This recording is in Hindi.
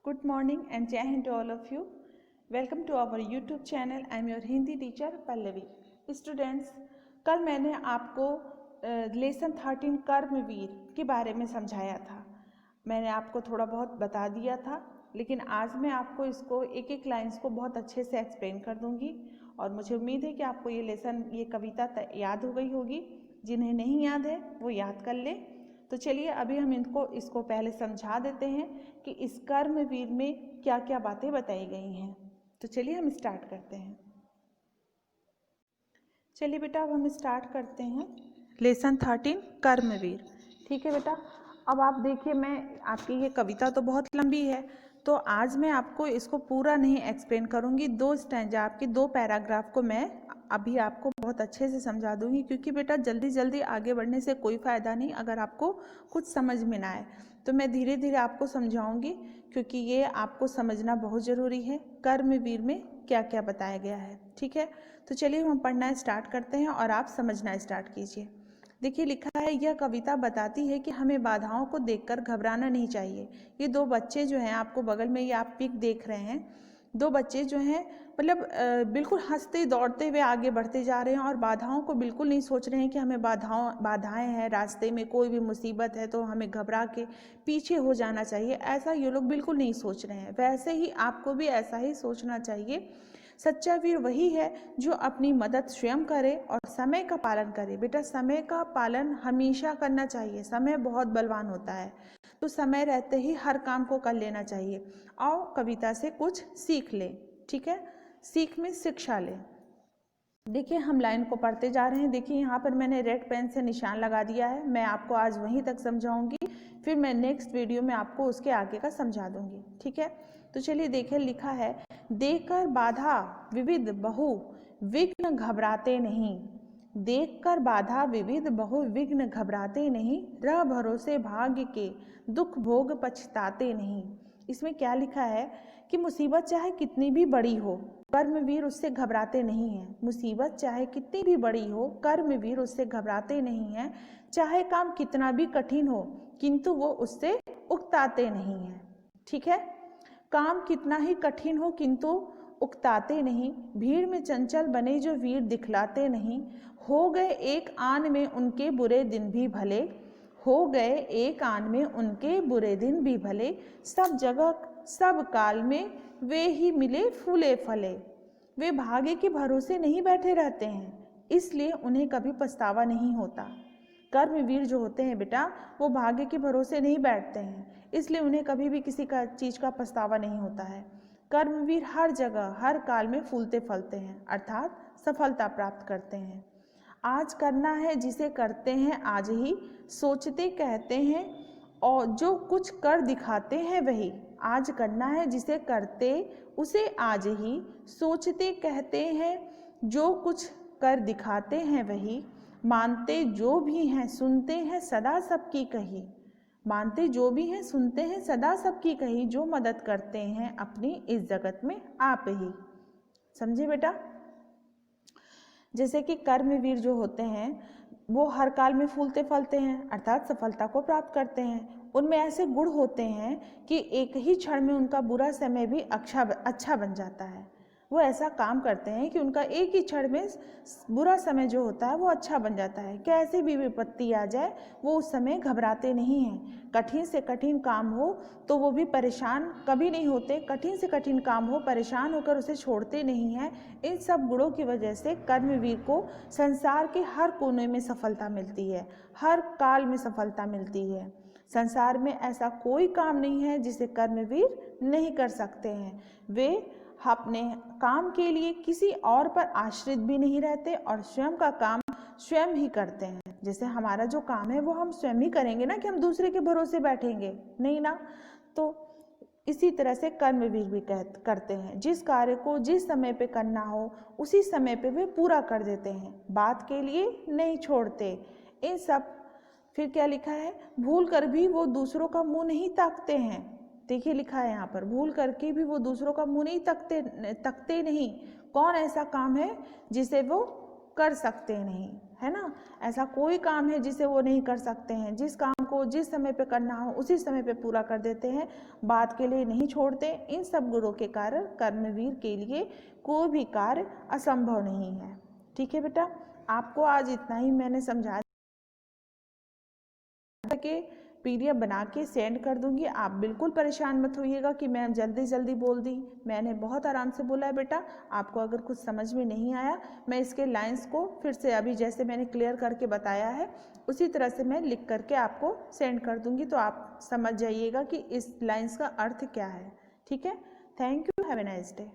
Good morning and Jai Hind to all of you. Welcome to our YouTube channel. I am your Hindi teacher Pallavi. Students, कल मैंने आपको लेसन 13 कर्मवीर के बारे में समझाया था। मैंने आपको थोड़ा बहुत बता दिया था, लेकिन आज मैं आपको इसको एक एक लाइन्स को बहुत अच्छे से एक्सप्लेन कर दूंगी और मुझे उम्मीद है कि आपको ये कविता याद हो गई होगी। जिन्हें नहीं याद है वो याद कर ले। तो चलिए अभी हम इसको पहले समझा देते हैं कि इस कर्मवीर में क्या क्या बातें बताई गई हैं। तो चलिए हम स्टार्ट करते हैं। चलिए बेटा अब हम स्टार्ट करते हैं लेसन 13 कर्मवीर। ठीक है बेटा, अब आप देखिए, मैं आपकी ये कविता तो बहुत लंबी है, तो आज मैं आपको इसको पूरा नहीं एक्सप्लेन करूँगी। 2 स्टैंजा आपकी 2 पैराग्राफ को मैं अभी आपको बहुत अच्छे से समझा दूंगी, क्योंकि बेटा जल्दी जल्दी आगे बढ़ने से कोई फ़ायदा नहीं अगर आपको कुछ समझ में ना आए। तो मैं धीरे धीरे आपको समझाऊंगी, क्योंकि ये आपको समझना बहुत ज़रूरी है कर्मवीर में क्या क्या बताया गया है। ठीक है, तो चलिए हम पढ़ना स्टार्ट करते हैं और आप समझना स्टार्ट कीजिए। देखिए लिखा है, यह कविता बताती है कि हमें बाधाओं को देखकर घबराना नहीं चाहिए। ये 2 बच्चे जो हैं, आपको बगल में ये आप पिक देख रहे हैं, 2 बच्चे जो हैं मतलब बिल्कुल हंसते दौड़ते हुए आगे बढ़ते जा रहे हैं और बाधाओं को बिल्कुल नहीं सोच रहे हैं कि हमें बाधाएं हैं, रास्ते में कोई भी मुसीबत है तो हमें घबरा के पीछे हो जाना चाहिए। ऐसा ये लोग बिल्कुल नहीं सोच रहे हैं। वैसे ही आपको भी ऐसा ही सोचना चाहिए। सच्चा वीर वही है जो अपनी मदद स्वयं करे और समय का पालन करे। बेटा समय का पालन हमेशा करना चाहिए। समय बहुत बलवान होता है, तो समय रहते ही हर काम को कर लेना चाहिए। आओ कविता से कुछ सीख लें। ठीक है, सीख में शिक्षा लें। देखिए हम लाइन को पढ़ते जा रहे हैं। देखिए यहाँ पर मैंने रेड पेन से निशान लगा दिया है। मैं आपको आज वहीं तक समझाऊंगी, फिर मैं नेक्स्ट वीडियो में आपको उसके आगे का समझा दूंगी। ठीक है, तो चलिए देखिए लिखा है, देखकर बाधा विविध बहु विघ्न घबराते नहीं। देखकर बाधा विविध बहु विघ्न घबराते नहीं। रह भरोसे भाग्य के दुख भोग पछताते नहीं। इसमें क्या लिखा है कि मुसीबत चाहे कितनी भी बड़ी हो, कर्मवीर उससे घबराते नहीं हैं। मुसीबत चाहे कितनी भी बड़ी हो, कर्मवीर उससे घबराते नहीं हैं। चाहे काम कितना भी कठिन हो, किंतु वो उससे उकताते नहीं हैं। ठीक है, काम कितना ही कठिन हो किंतु उकताते नहीं। भीड़ में चंचल बने जो वीर दिखलाते नहीं। हो गए एक आन में उनके बुरे दिन भी भले। हो गए एक आन में उनके बुरे दिन भी भले। सब जगह सब काल में वे ही मिले फूले फले। वे भाग्य के भरोसे नहीं बैठे रहते हैं, इसलिए उन्हें कभी पछतावा नहीं होता। कर्मवीर जो होते हैं बेटा, वो भाग्य के भरोसे नहीं बैठते हैं, इसलिए उन्हें कभी भी किसी का चीज़ का पछतावा नहीं होता है। कर्मवीर हर जगह हर काल में फूलते फलते हैं, अर्थात सफलता प्राप्त करते हैं। आज करना है जिसे करते हैं आज ही, सोचते कहते हैं और जो कुछ कर दिखाते हैं वही। आज करना है जिसे करते उसे आज ही, सोचते कहते हैं जो कुछ कर दिखाते हैं वही। मानते जो भी हैं सुनते हैं सदा सबकी कही। मानते जो भी हैं सुनते हैं सदा सबकी कही। जो मदद करते हैं अपनी इस जगत में आप ही। समझे बेटा? जैसे कि कर्मवीर जो होते हैं वो हर काल में फूलते फलते हैं, अर्थात सफलता को प्राप्त करते हैं। उनमें ऐसे गुण होते हैं कि एक ही क्षण में उनका बुरा समय भी अच्छा बन जाता है। वो ऐसा काम करते हैं कि उनका एक ही क्षण में बुरा समय जो होता है वो अच्छा बन जाता है। कैसे भी विपत्ति आ जाए वो उस समय घबराते नहीं हैं। कठिन से कठिन काम हो तो वो भी परेशान कभी नहीं होते। कठिन से कठिन काम हो, परेशान होकर उसे छोड़ते नहीं हैं। इन सब गुणों की वजह से कर्मवीर को संसार के हर कोने में सफलता मिलती है, हर काल में सफलता मिलती है। संसार में ऐसा कोई काम नहीं है जिसे कर्मवीर नहीं कर सकते हैं। वे अपने काम के लिए किसी और पर आश्रित भी नहीं रहते और स्वयं का काम स्वयं ही करते हैं। जैसे हमारा जो काम है वो हम स्वयं ही करेंगे ना, कि हम दूसरे के भरोसे बैठेंगे नहीं ना। तो इसी तरह से कर्मवीर भी करते हैं। जिस कार्य को जिस समय पे करना हो उसी समय पे वे पूरा कर देते हैं, बात के लिए नहीं छोड़ते। इन सब फिर क्या लिखा है, भूल कर भी वो दूसरों का मुंह नहीं ताकते हैं। देखिए लिखा है यहाँ पर, भूल करके भी वो दूसरों का मुंह नहीं तकते नहीं। कौन ऐसा काम है जिसे वो कर सकते नहीं, है ना? ऐसा कोई काम है जिसे वो नहीं कर सकते हैं। जिस काम को जिस समय पे करना हो उसी समय पे पूरा कर देते हैं, बात के लिए नहीं छोड़ते। इन सब गुणों के कारण कर्मवीर के लिए कोई भी कार्य असंभव नहीं है। ठीक है बेटा, आपको आज इतना ही मैंने समझा के पीडीएफ बना के सेंड कर दूंगी। आप बिल्कुल परेशान मत होइएगा कि मैं जल्दी जल्दी बोल दी, मैंने बहुत आराम से बोला है बेटा। आपको अगर कुछ समझ में नहीं आया, मैं इसके लाइंस को फिर से अभी जैसे मैंने क्लियर करके बताया है उसी तरह से मैं लिख करके आपको सेंड कर दूंगी, तो आप समझ जाइएगा कि इस लाइंस का अर्थ क्या है। ठीक है, thank you, have a nice day.